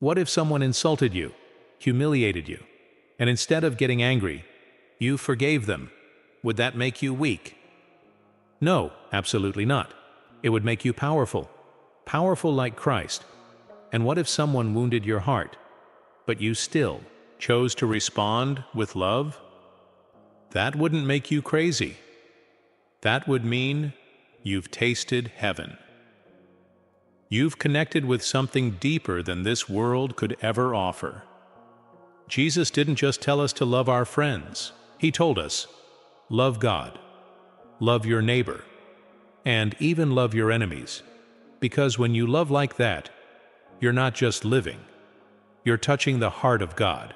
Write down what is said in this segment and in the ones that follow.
What if someone insulted you, humiliated you, and instead of getting angry, you forgave them? Would that make you weak? No, absolutely not. It would make you powerful. Powerful like Christ. And what if someone wounded your heart, but you still chose to respond with love? That wouldn't make you crazy. That would mean you've tasted heaven. You've connected with something deeper than this world could ever offer. Jesus didn't just tell us to love our friends. He told us, love God, love your neighbor, and even love your enemies. Because when you love like that, you're not just living, you're touching the heart of God.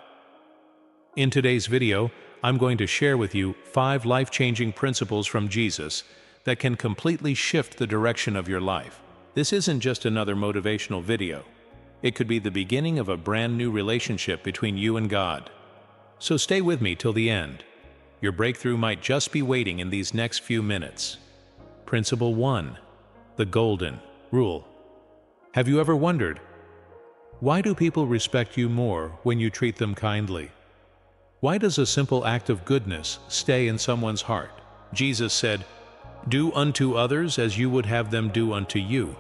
In today's video, I'm going to share with you 5 life-changing principles from Jesus that can completely shift the direction of your life. This isn't just another motivational video. It could be the beginning of a brand new relationship between you and God. So stay with me till the end. Your breakthrough might just be waiting in these next few minutes. Principle 1. The Golden Rule. Have you ever wondered, why do people respect you more when you treat them kindly? Why does a simple act of goodness stay in someone's heart? Jesus said, "Do unto others as you would have them do unto you."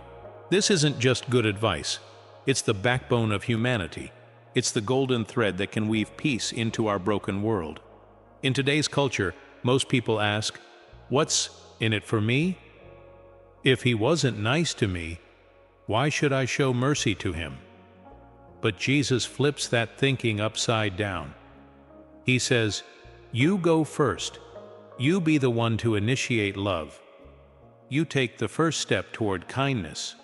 This isn't just good advice. It's the backbone of humanity. It's the golden thread that can weave peace into our broken world. In today's culture, most people ask, what's in it for me? If he wasn't nice to me, why should I show mercy to him? But Jesus flips that thinking upside down. He says, you go first. You be the one to initiate love. You take the first step toward kindness.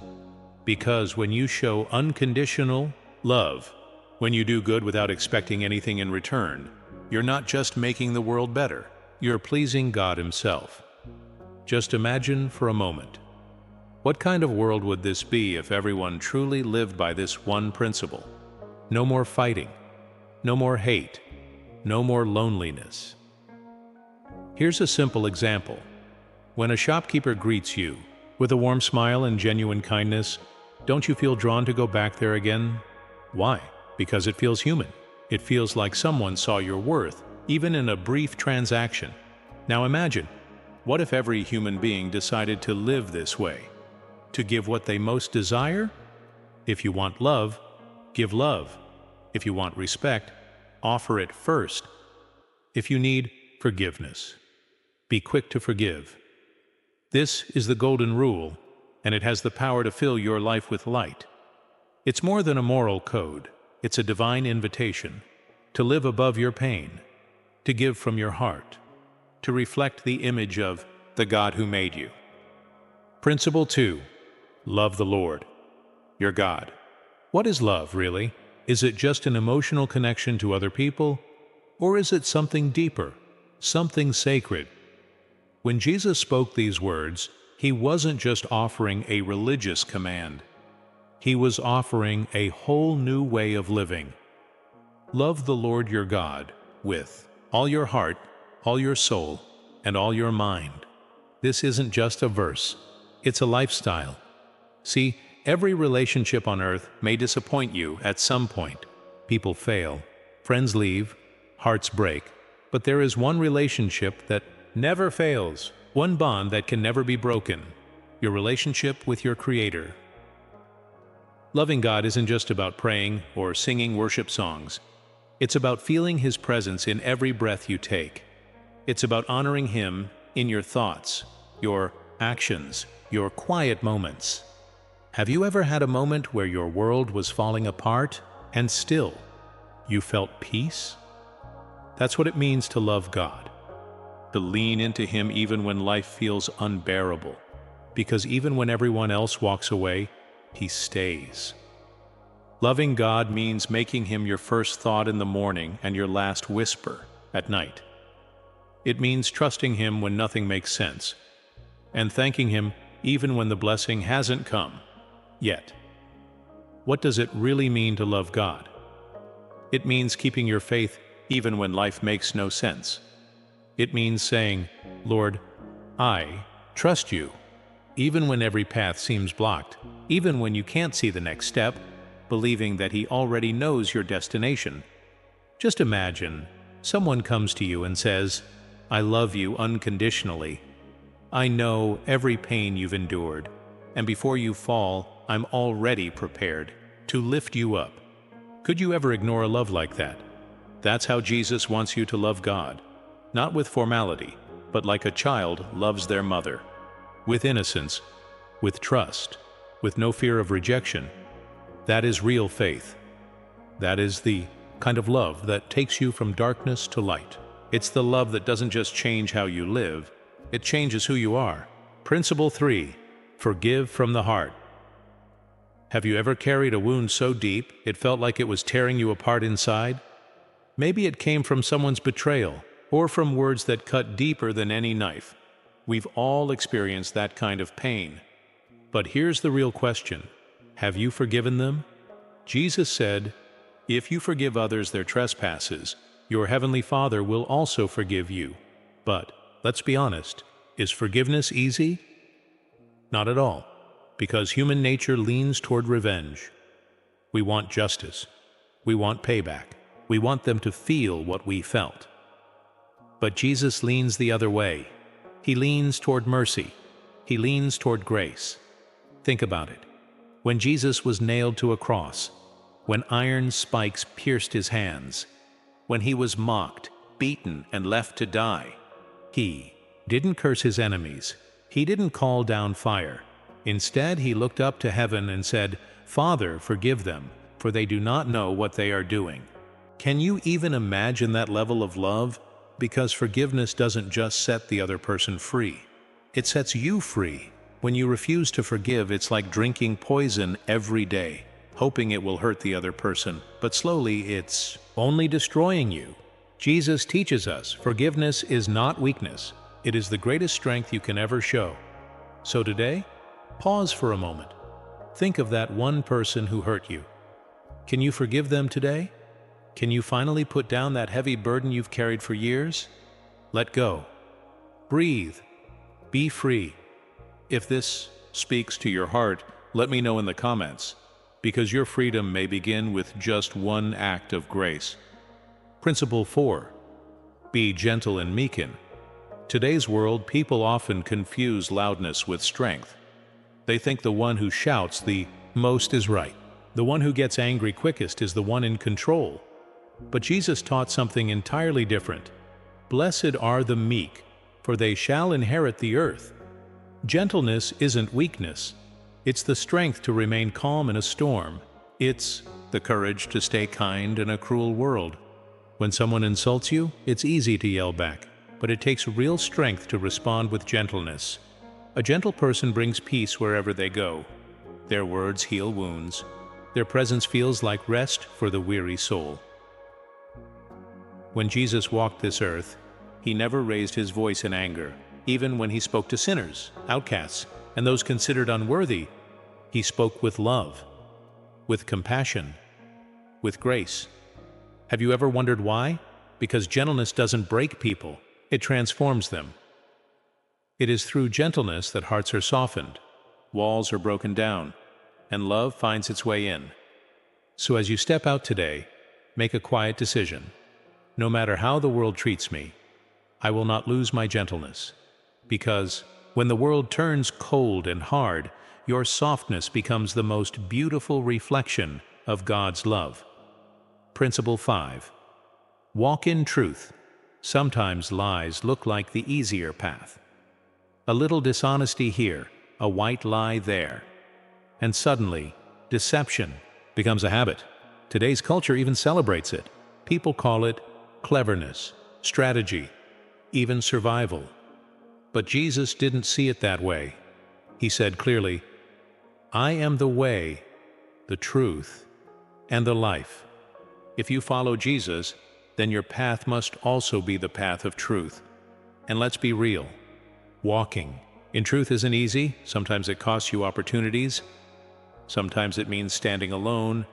Because when you show unconditional love, when you do good without expecting anything in return, you're not just making the world better, you're pleasing God Himself. Just imagine for a moment. What kind of world would this be if everyone truly lived by this one principle? No more fighting, no more hate, no more loneliness. Here's a simple example. When a shopkeeper greets you with a warm smile and genuine kindness, don't you feel drawn to go back there again? Why? Because it feels human. It feels like someone saw your worth, even in a brief transaction. Now imagine, what if every human being decided to live this way? To give what they most desire? If you want love, give love. If you want respect, offer it first. If you need forgiveness, be quick to forgive. This is the golden rule, and it has the power to fill your life with light. It's more than a moral code. It's a divine invitation to live above your pain, to give from your heart, to reflect the image of the God who made you. Principle 2. Love the Lord, your God. What is love, really? Is it just an emotional connection to other people? Or is it something deeper, something sacred? When Jesus spoke these words, He wasn't just offering a religious command. He was offering a whole new way of living. Love the Lord your God with all your heart, all your soul, and all your mind. This isn't just a verse. It's a lifestyle. See, every relationship on earth may disappoint you at some point. People fail, friends leave, hearts break. But there is one relationship that never fails, one bond that can never be broken: your relationship with your Creator. Loving God isn't just about praying or singing worship songs. It's about feeling His presence in every breath you take. It's about honoring Him in your thoughts, your actions, your quiet moments. Have you ever had a moment where your world was falling apart and still you felt peace? That's what it means to love God. To lean into Him even when life feels unbearable. Because even when everyone else walks away, He stays. Loving God means making Him your first thought in the morning and your last whisper at night. It means trusting Him when nothing makes sense, and thanking Him even when the blessing hasn't come yet. What does it really mean to love God? It means keeping your faith even when life makes no sense. It means saying, Lord, I trust You, even when every path seems blocked, even when you can't see the next step, believing that He already knows your destination. Just imagine someone comes to you and says, "I love you unconditionally. I know every pain you've endured, and before you fall, I'm already prepared to lift you up." Could you ever ignore a love like that? That's how Jesus wants you to love God, not with formality, but like a child loves their mother, with innocence, with trust, with no fear of rejection. That is real faith. That is the kind of love that takes you from darkness to light. It's the love that doesn't just change how you live, it changes who you are. Principle 3. Forgive from the heart. Have you ever carried a wound so deep it felt like it was tearing you apart inside? Maybe it came from someone's betrayal, or from words that cut deeper than any knife. We've all experienced that kind of pain. But here's the real question. Have you forgiven them? Jesus said, "If you forgive others their trespasses, your heavenly Father will also forgive you." But, let's be honest, is forgiveness easy? Not at all, because human nature leans toward revenge. We want justice. We want payback. We want them to feel what we felt. But Jesus leans the other way. He leans toward mercy. He leans toward grace. Think about it. When Jesus was nailed to a cross, when iron spikes pierced his hands, when he was mocked, beaten, and left to die, he didn't curse his enemies. He didn't call down fire. Instead, he looked up to heaven and said, "Father, forgive them, for they do not know what they are doing." Can you even imagine that level of love? Because forgiveness doesn't just set the other person free. It sets you free. When you refuse to forgive, it's like drinking poison every day, hoping it will hurt the other person, but slowly it's only destroying you. Jesus teaches us forgiveness is not weakness. It is the greatest strength you can ever show. So today, pause for a moment. Think of that one person who hurt you. Can you forgive them today? Can you finally put down that heavy burden you've carried for years? Let go. Breathe. Be free. If this speaks to your heart, let me know in the comments, because your freedom may begin with just one act of grace. Principle 4. Be gentle and meek in. Today's world, people often confuse loudness with strength. They think the one who shouts the most is right. The one who gets angry quickest is the one in control. But Jesus taught something entirely different. Blessed are the meek, for they shall inherit the earth. Gentleness isn't weakness. It's the strength to remain calm in a storm. It's the courage to stay kind in a cruel world. When someone insults you, it's easy to yell back, but it takes real strength to respond with gentleness. A gentle person brings peace wherever they go. Their words heal wounds. Their presence feels like rest for the weary soul. When Jesus walked this earth, he never raised his voice in anger. Even when he spoke to sinners, outcasts, and those considered unworthy, he spoke with love, with compassion, with grace. Have you ever wondered why? Because gentleness doesn't break people, it transforms them. It is through gentleness that hearts are softened, walls are broken down, and love finds its way in. So as you step out today, make a quiet decision. No matter how the world treats me, I will not lose my gentleness. Because when the world turns cold and hard, your softness becomes the most beautiful reflection of God's love. Principle 5. Walk in truth. Sometimes lies look like the easier path. A little dishonesty here, a white lie there. And suddenly, deception becomes a habit. Today's culture even celebrates it. People call it cleverness, strategy, even survival. But Jesus didn't see it that way. He said clearly, "I am the way, the truth, and the life." If you follow Jesus, then your path must also be the path of truth. And let's be real. Walking in truth isn't easy. Sometimes it costs you opportunities. Sometimes it means standing alone.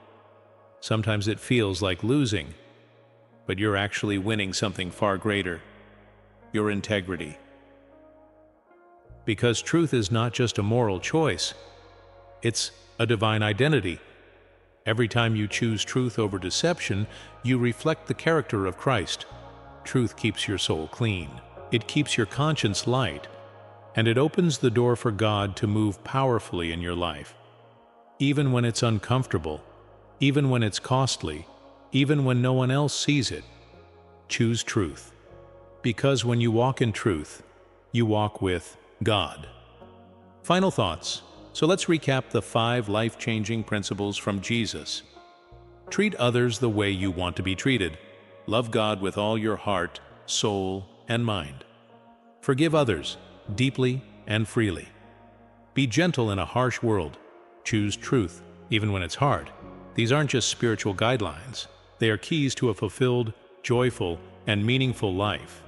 Sometimes it feels like losing. But you're actually winning something far greater, your integrity. Because truth is not just a moral choice, it's a divine identity. Every time you choose truth over deception, you reflect the character of Christ. Truth keeps your soul clean. It keeps your conscience light, and it opens the door for God to move powerfully in your life. Even when it's uncomfortable, even when it's costly, even when no one else sees it, choose truth. Because when you walk in truth, you walk with God. Final thoughts. So let's recap the 5 life-changing principles from Jesus. Treat others the way you want to be treated. Love God with all your heart, soul, and mind. Forgive others deeply and freely. Be gentle in a harsh world. Choose truth, even when it's hard. These aren't just spiritual guidelines. They are keys to a fulfilled, joyful, and meaningful life.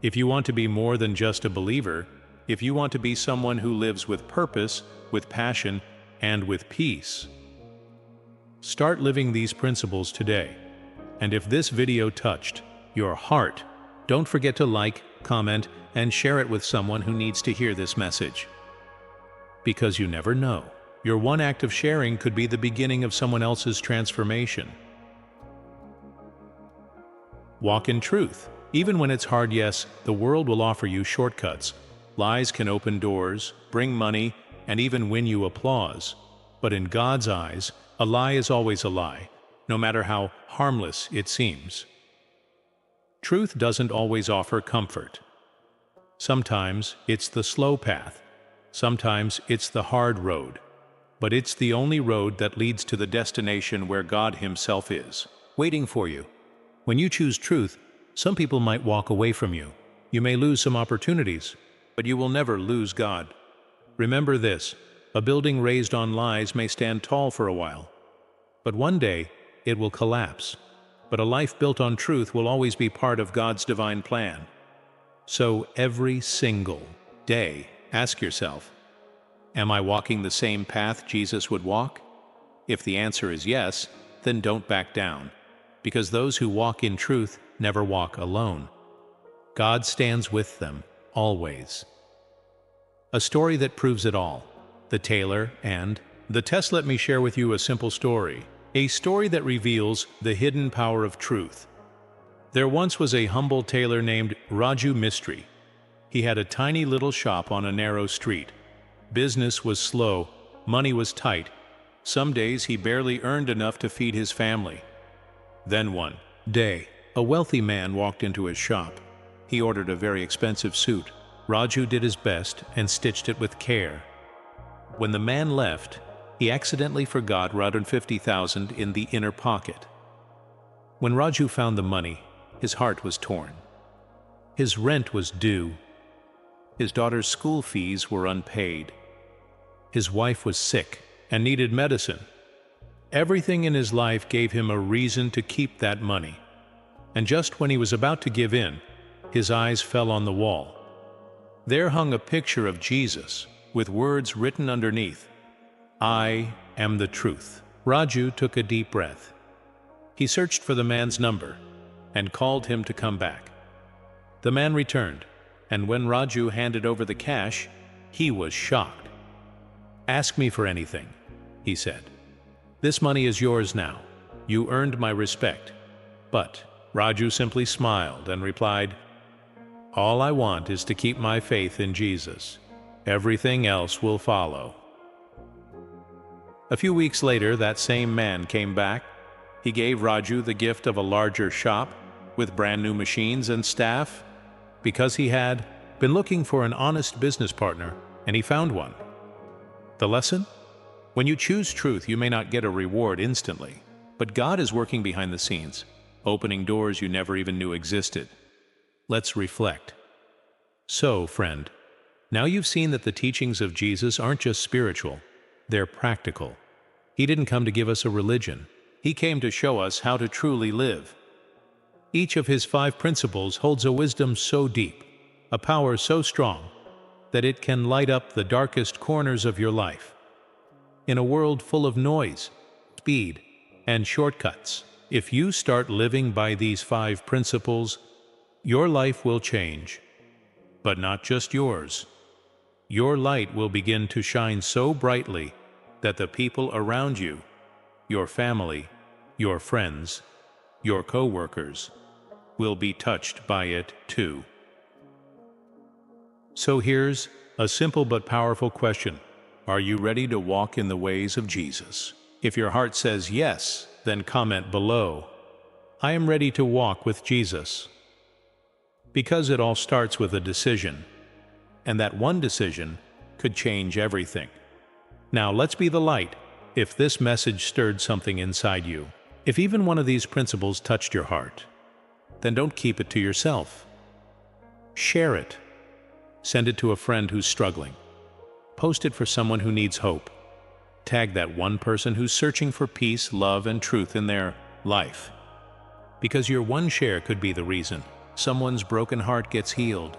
If you want to be more than just a believer, if you want to be someone who lives with purpose, with passion, and with peace, start living these principles today. And if this video touched your heart, don't forget to like, comment, and share it with someone who needs to hear this message. Because you never know, your one act of sharing could be the beginning of someone else's transformation. Walk in truth. Even when it's hard, yes, the world will offer you shortcuts. Lies can open doors, bring money, and even win you applause. But in God's eyes, a lie is always a lie, no matter how harmless it seems. Truth doesn't always offer comfort. Sometimes it's the slow path. Sometimes it's the hard road. But it's the only road that leads to the destination where God Himself is, waiting for you. When you choose truth, some people might walk away from you. You may lose some opportunities, but you will never lose God. Remember this: a building raised on lies may stand tall for a while, but one day it will collapse. But a life built on truth will always be part of God's divine plan. So every single day, ask yourself, am I walking the same path Jesus would walk? If the answer is yes, then don't back down, because those who walk in truth never walk alone. God stands with them, always. A story that proves it all: the tailor and the test. Let me share with you a simple story. A story that reveals the hidden power of truth. There once was a humble tailor named Raju Mistry. He had a tiny little shop on a narrow street. Business was slow, money was tight. Some days he barely earned enough to feed his family. Then one day, a wealthy man walked into his shop. He ordered a very expensive suit. Raju did his best and stitched it with care. When the man left, he accidentally forgot $150,000 in the inner pocket. When Raju found the money, his heart was torn. His rent was due. His daughter's school fees were unpaid. His wife was sick and needed medicine. Everything in his life gave him a reason to keep that money. And just when he was about to give in, his eyes fell on the wall. There hung a picture of Jesus, with words written underneath, "I am the truth." Raju took a deep breath. He searched for the man's number and called him to come back. The man returned, and when Raju handed over the cash, he was shocked. "Ask me for anything," he said. "This money is yours now. You earned my respect." But Raju simply smiled and replied, "All I want is to keep my faith in Jesus. Everything else will follow." A few weeks later, that same man came back. He gave Raju the gift of a larger shop with brand new machines and staff, because he had been looking for an honest business partner, and he found one. The lesson? When you choose truth, you may not get a reward instantly, but God is working behind the scenes, opening doors you never even knew existed. Let's reflect. So, friend, now you've seen that the teachings of Jesus aren't just spiritual, they're practical. He didn't come to give us a religion. He came to show us how to truly live. Each of his 5 principles holds a wisdom so deep, a power so strong, that it can light up the darkest corners of your life. In a world full of noise, speed, and shortcuts, if you start living by these 5 principles, your life will change. But not just yours. Your light will begin to shine so brightly that the people around you your family, your friends, your co-workers will be touched by it too. So here's a simple but powerful question. Are you ready to walk in the ways of Jesus? If your heart says yes, then comment below, I am ready to walk with Jesus. Because it all starts with a decision, and that one decision could change everything. Now let's be the light. If this message stirred something inside you, if even one of these principles touched your heart, then don't keep it to yourself. Share it. Send it to a friend who's struggling. Post it for someone who needs hope. Tag that one person who's searching for peace, love, and truth in their life. Because your one share could be the reason someone's broken heart gets healed.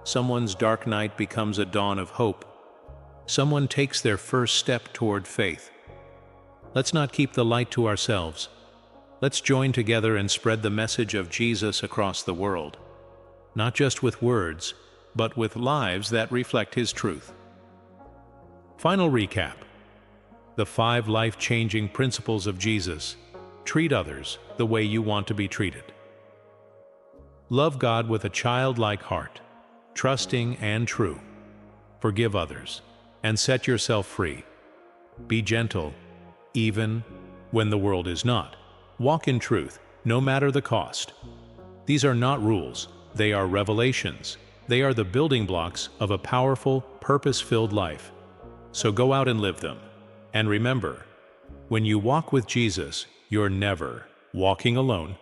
Someone's dark night becomes a dawn of hope. Someone takes their first step toward faith. Let's not keep the light to ourselves. Let's join together and spread the message of Jesus across the world. Not just with words, but with lives that reflect His truth. Final recap. The 5 life-changing principles of Jesus. Treat others the way you want to be treated. Love God with a childlike heart, trusting and true. Forgive others, and set yourself free. Be gentle, even when the world is not. Walk in truth, no matter the cost. These are not rules, they are revelations. They are the building blocks of a powerful, purpose-filled life. So go out and live them. And remember, when you walk with Jesus, you're never walking alone.